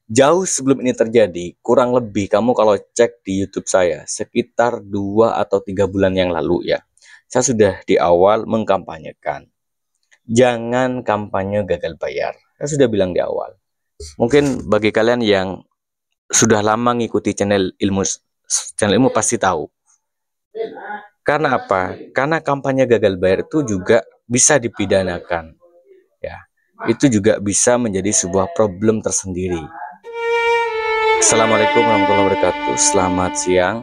Jauh sebelum ini terjadi, kurang lebih kamu kalau cek di YouTube saya, sekitar 2 atau 3 bulan yang lalu ya, saya sudah di awal mengkampanyekan. Jangan kampanye gagal bayar. Saya sudah bilang di awal. Mungkin bagi kalian yang sudah lama ngikuti channel ilmu pasti tahu. Karena apa? Karena kampanye gagal bayar itu juga bisa dipidanakan. Ya, itu juga bisa menjadi sebuah problem tersendiri. Assalamualaikum warahmatullahi wabarakatuh. Selamat siang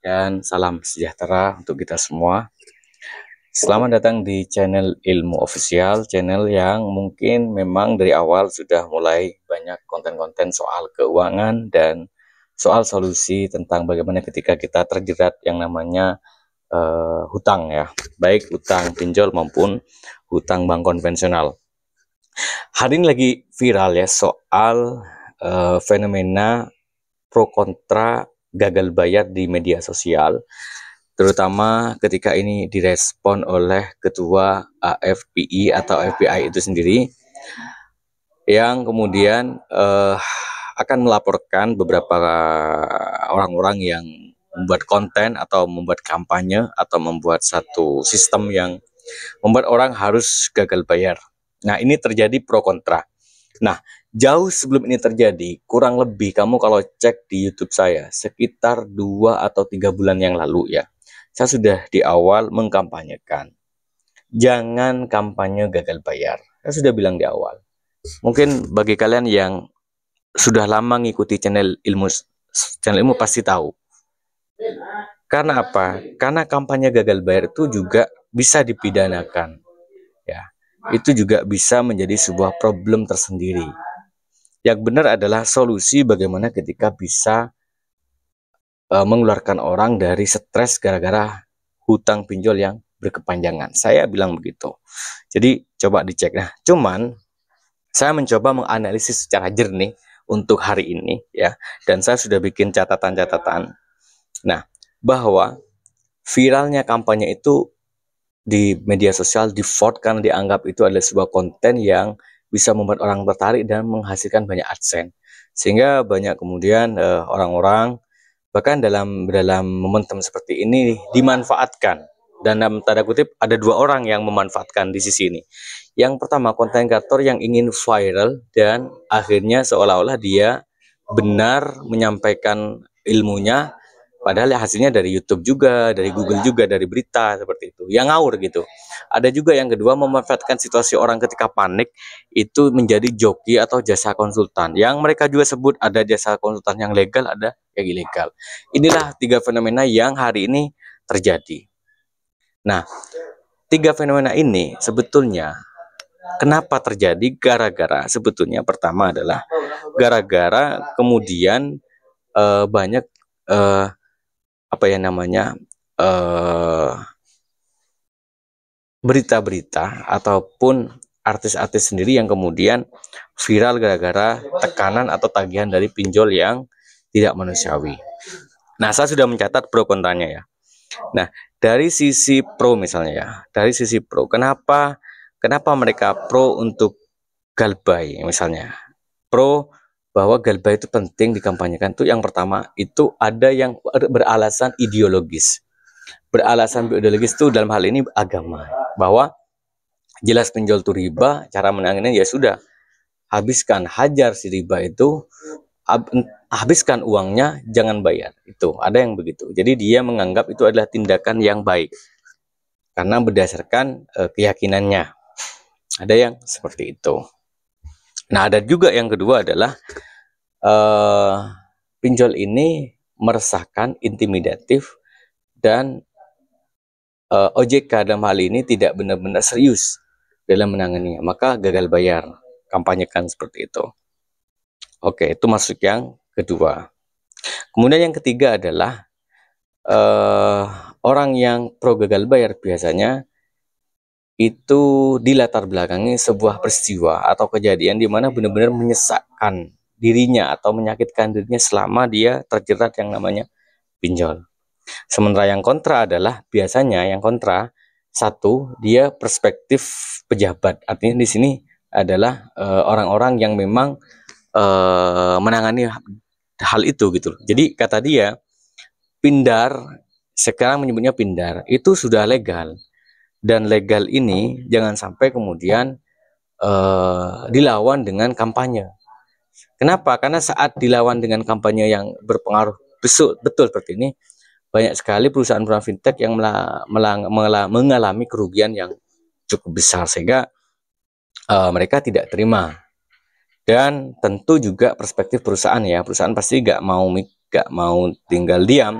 dan salam sejahtera untuk kita semua. Selamat datang di channel Ilmu Official, channel yang mungkin memang dari awal sudah mulai banyak konten-konten soal keuangan dan soal solusi tentang bagaimana ketika kita terjerat yang namanya hutang ya, baik hutang pinjol maupun hutang bank konvensional. Hari ini lagi viral ya soal fenomena pro kontra gagal bayar di media sosial, terutama ketika ini direspon oleh ketua AFPI atau FBI itu sendiri, yang kemudian akan melaporkan beberapa orang-orang yang membuat konten atau membuat kampanye atau membuat satu sistem yang membuat orang harus gagal bayar. Nah, ini terjadi pro kontra. Nah, jauh sebelum ini terjadi, kurang lebih kamu kalau cek di YouTube saya, sekitar 2 atau 3 bulan yang lalu ya, saya sudah di awal mengkampanyekan. Jangan kampanye gagal bayar. Saya sudah bilang di awal. Mungkin bagi kalian yang sudah lama ngikuti channel ilmu pasti tahu. Karena apa? Karena kampanye gagal bayar itu juga bisa dipidanakan. Ya, itu juga bisa menjadi sebuah problem tersendiri. Yang benar adalah solusi bagaimana ketika bisa mengeluarkan orang dari stres gara-gara hutang pinjol yang berkepanjangan. Saya bilang begitu. Jadi coba dicek. Nah, cuman saya mencoba menganalisis secara jernih untuk hari ini ya, dan saya sudah bikin catatan-catatan. Nah, bahwa viralnya kampanye itu di media sosial di-vote karena dianggap itu adalah sebuah konten yang bisa membuat orang tertarik dan menghasilkan banyak AdSense. Sehingga banyak kemudian orang-orang bahkan dalam momentum seperti ini dimanfaatkan. Dan dalam tanda kutip ada 2 orang yang memanfaatkan di sisi ini. Yang pertama, konten kreator yang ingin viral dan akhirnya seolah-olah dia benar menyampaikan ilmunya, padahal hasilnya dari YouTube juga, dari Google juga, dari berita seperti itu. Yang ngawur gitu. Ada juga yang kedua, memanfaatkan situasi orang ketika panik itu menjadi joki atau jasa konsultan. Yang mereka juga sebut ada jasa konsultan yang legal, ada yang ilegal. Inilah 3 fenomena yang hari ini terjadi. Nah, 3 fenomena ini sebetulnya kenapa terjadi? Gara-gara sebetulnya pertama adalah gara-gara kemudian banyak apa ya namanya berita-berita ataupun artis-artis sendiri yang kemudian viral gara-gara tekanan atau tagihan dari pinjol yang tidak manusiawi. Nah, saya sudah mencatat pro kontranya ya. Nah, dari sisi pro misalnya ya, dari sisi pro, kenapa mereka pro untuk galbay misalnya? Pro bahwa galbay itu penting dikampanyekan tuh yang pertama itu ada yang beralasan ideologis. Beralasan ideologis itu dalam hal ini agama, bahwa jelas pinjol itu riba, cara menangannya ya sudah, habiskan, hajar si riba itu, habiskan uangnya, jangan bayar. Itu ada yang begitu. Jadi dia menganggap itu adalah tindakan yang baik karena berdasarkan keyakinannya. Ada yang seperti itu. Nah, ada juga yang kedua adalah pinjol ini meresahkan, intimidatif, dan OJK dalam hal ini tidak benar-benar serius dalam menanganinya, maka gagal bayar, kampanyekan seperti itu. Oke, itu masuk yang kedua. Kemudian yang ketiga adalah orang yang pro gagal bayar biasanya itu dilatar belakangi sebuah peristiwa atau kejadian di mana benar-benar menyesakkan dirinya atau menyakitkan dirinya selama dia terjerat yang namanya pinjol. Sementara yang kontra adalah biasanya yang kontra, satu, dia perspektif pejabat. Artinya di sini adalah orang-orang yang memang menangani hal itu gitu. Jadi kata dia, pindar, sekarang menyebutnya pindar, itu sudah legal. Dan legal ini jangan sampai kemudian dilawan dengan kampanye. Kenapa? Karena saat dilawan dengan kampanye yang berpengaruh betul seperti ini, banyak sekali perusahaan-perusahaan fintech yang mengalami kerugian yang cukup besar, sehingga mereka tidak terima. Dan tentu juga perspektif perusahaan, ya, perusahaan pasti nggak mau tinggal diam,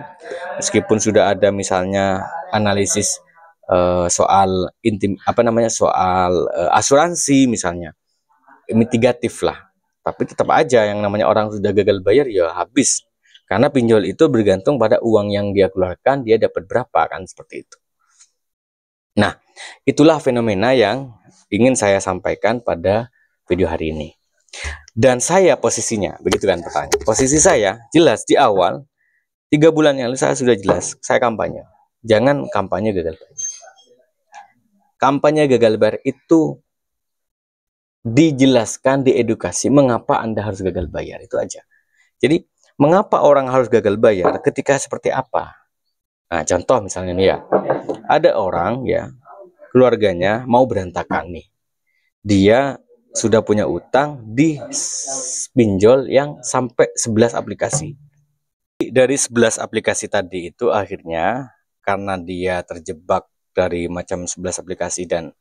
meskipun sudah ada misalnya analisis soal asuransi misalnya, mitigatif lah, tapi tetap aja yang namanya orang sudah gagal bayar ya habis, karena pinjol itu bergantung pada uang yang dia keluarkan, dia dapat berapa, kan seperti itu. Nah, itulah fenomena yang ingin saya sampaikan pada video hari ini. Dan saya posisinya, begitu kan pertanyaan. Posisi saya jelas di awal, 3 bulan yang lalu saya sudah jelas, saya kampanye. Jangan kampanye gagal bayar. Kampanye gagal bayar itu dijelaskan, diedukasi mengapa Anda harus gagal bayar, itu aja. Jadi, mengapa orang harus gagal bayar ketika seperti apa? Nah, contoh misalnya nih ya, ada orang ya, keluarganya mau berantakan nih. Dia sudah punya utang di pinjol yang sampai 11 aplikasi. Dari 11 aplikasi tadi itu akhirnya karena dia terjebak dari macam 11 aplikasi dan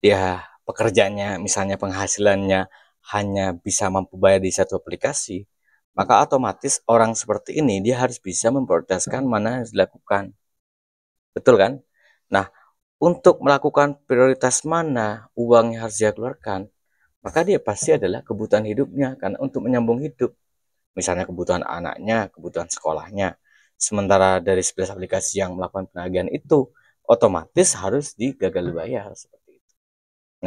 dia pekerjaannya misalnya penghasilannya hanya bisa mampu bayar di satu aplikasi, maka otomatis orang seperti ini dia harus bisa memprioritaskan mana yang harus dilakukan. Betul kan? Nah, untuk melakukan prioritas mana uang yang harus dia keluarkan, maka dia pasti adalah kebutuhan hidupnya, karena untuk menyambung hidup. Misalnya kebutuhan anaknya, kebutuhan sekolahnya. Sementara dari 11 aplikasi yang melakukan penagihan itu, otomatis harus digagal bayar. Seperti itu.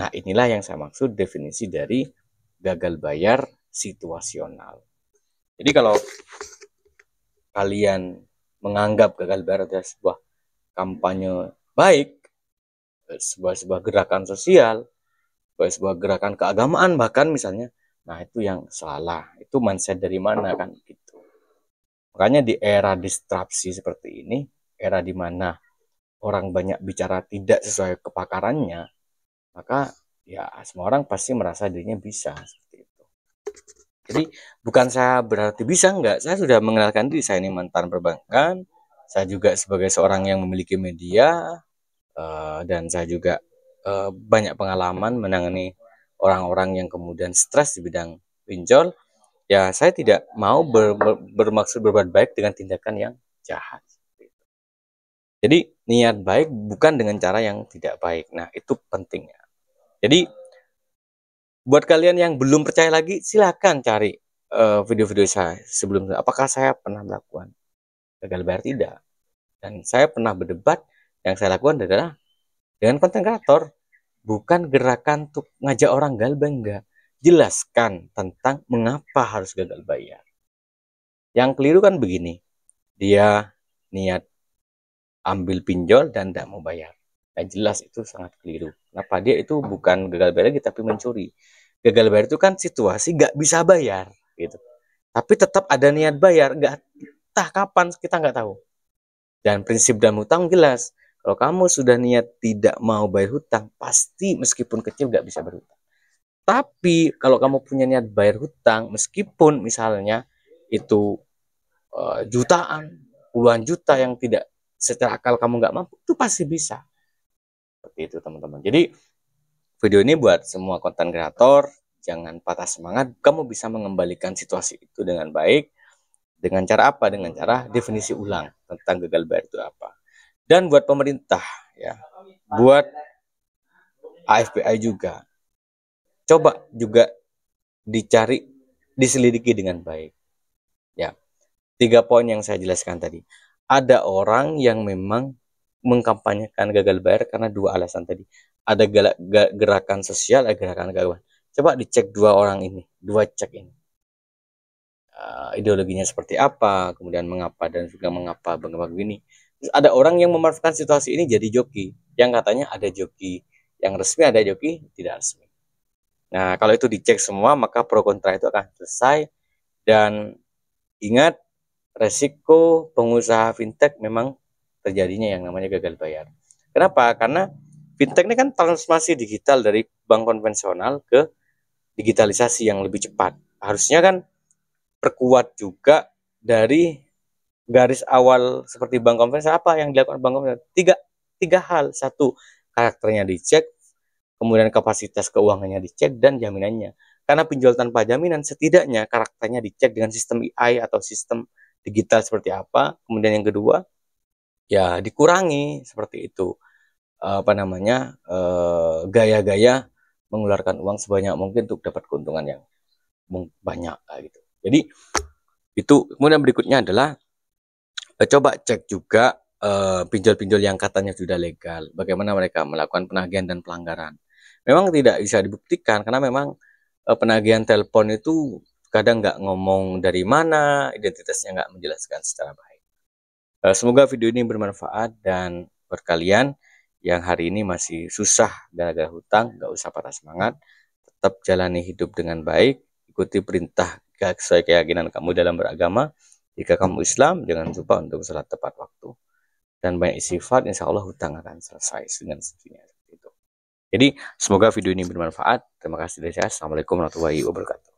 Nah, inilah yang saya maksud definisi dari gagal bayar situasional. Jadi kalau kalian menganggap gagal bayar adalah sebuah kampanye baik, sebuah gerakan sosial, sebuah gerakan keagamaan bahkan misalnya, nah itu yang salah, itu mindset dari mana kan gitu. Makanya di era distraksi seperti ini, era di mana orang banyak bicara tidak sesuai kepakarannya, maka ya semua orang pasti merasa dirinya bisa seperti itu. Jadi bukan saya berarti bisa, enggak, saya sudah mengenalkan diri, saya ini mantan perbankan, saya juga sebagai seorang yang memiliki media, dan saya juga banyak pengalaman menangani orang-orang yang kemudian stres di bidang pinjol. Ya, saya tidak mau bermaksud berbuat baik dengan tindakan yang jahat. Jadi niat baik bukan dengan cara yang tidak baik. Nah, itu pentingnya. Jadi buat kalian yang belum percaya lagi, silakan cari video-video saya sebelumnya. Apakah saya pernah melakukan gagal bayar? Tidak. Dan saya pernah berdebat, yang saya lakukan adalah dengan konten kreator, bukan gerakan untuk ngajak orang gagal bayar, enggak. Jelaskan tentang mengapa harus gagal bayar. Yang keliru kan begini, dia niat ambil pinjol dan tidak mau bayar. Nah, jelas itu sangat keliru. Kenapa? Dia itu bukan gagal bayar lagi, tapi mencuri. Gagal bayar itu kan situasi nggak bisa bayar, gitu. Tapi tetap ada niat bayar, nggak entah kapan kita nggak tahu. Dan prinsip dalam hutang jelas, kalau kamu sudah niat tidak mau bayar hutang, pasti meskipun kecil nggak bisa berhutang. Tapi kalau kamu punya niat bayar hutang, meskipun misalnya itu jutaan, puluhan juta yang tidak secara akal kamu nggak mampu, itu pasti bisa. Seperti itu teman-teman. Jadi video ini buat semua konten kreator, jangan patah semangat, kamu bisa mengembalikan situasi itu dengan baik. Dengan cara apa? Dengan cara definisi ulang tentang gagal bayar itu apa. Dan buat pemerintah, ya, buat AFPI juga, coba juga dicari, diselidiki dengan baik. Ya, 3 poin yang saya jelaskan tadi. Ada orang yang memang mengkampanyekan gagal bayar karena 2 alasan tadi. Ada gerakan sosial, ada gerakan keagamaan. Coba dicek 2 orang ini, 2 cek ini. Ideologinya seperti apa, kemudian mengapa dan juga mengapa begini. Terus ada orang yang memanfaatkan situasi ini jadi joki, yang katanya ada joki yang resmi, ada joki tidak resmi. Nah, kalau itu dicek semua, maka pro kontra itu akan selesai. Dan ingat, resiko pengusaha fintech memang terjadinya yang namanya gagal bayar. Kenapa? Karena fintech ini kan transformasi digital dari bank konvensional ke digitalisasi yang lebih cepat. Harusnya kan perkuat juga dari garis awal seperti bank konvensional. Apa yang dilakukan bank konvensional? Tiga hal. Satu, karakternya dicek, kemudian kapasitas keuangannya dicek, dan jaminannya. Karena pinjol tanpa jaminan, setidaknya karakternya dicek dengan sistem AI atau sistem digital seperti apa. Kemudian yang kedua, ya dikurangi seperti itu, gaya-gaya mengeluarkan uang sebanyak mungkin untuk dapat keuntungan yang banyak gitu. Jadi itu. Kemudian berikutnya adalah coba cek juga pinjol-pinjol yang katanya sudah legal, bagaimana mereka melakukan penagihan dan pelanggaran. Memang tidak bisa dibuktikan karena memang penagihan telepon itu kadang nggak ngomong dari mana, identitasnya nggak menjelaskan secara baik. Semoga video ini bermanfaat, dan buat kalian yang hari ini masih susah gara-gara hutang, nggak usah patah semangat, tetap jalani hidup dengan baik, ikuti perintah sesuai keyakinan kamu dalam beragama. Jika kamu Islam, jangan lupa untuk salat tepat waktu dan banyak istighfar, insya Allah hutang akan selesai dengan sendirinya. Jadi semoga video ini bermanfaat. Terima kasih dari saya. Assalamualaikum warahmatullahi wabarakatuh.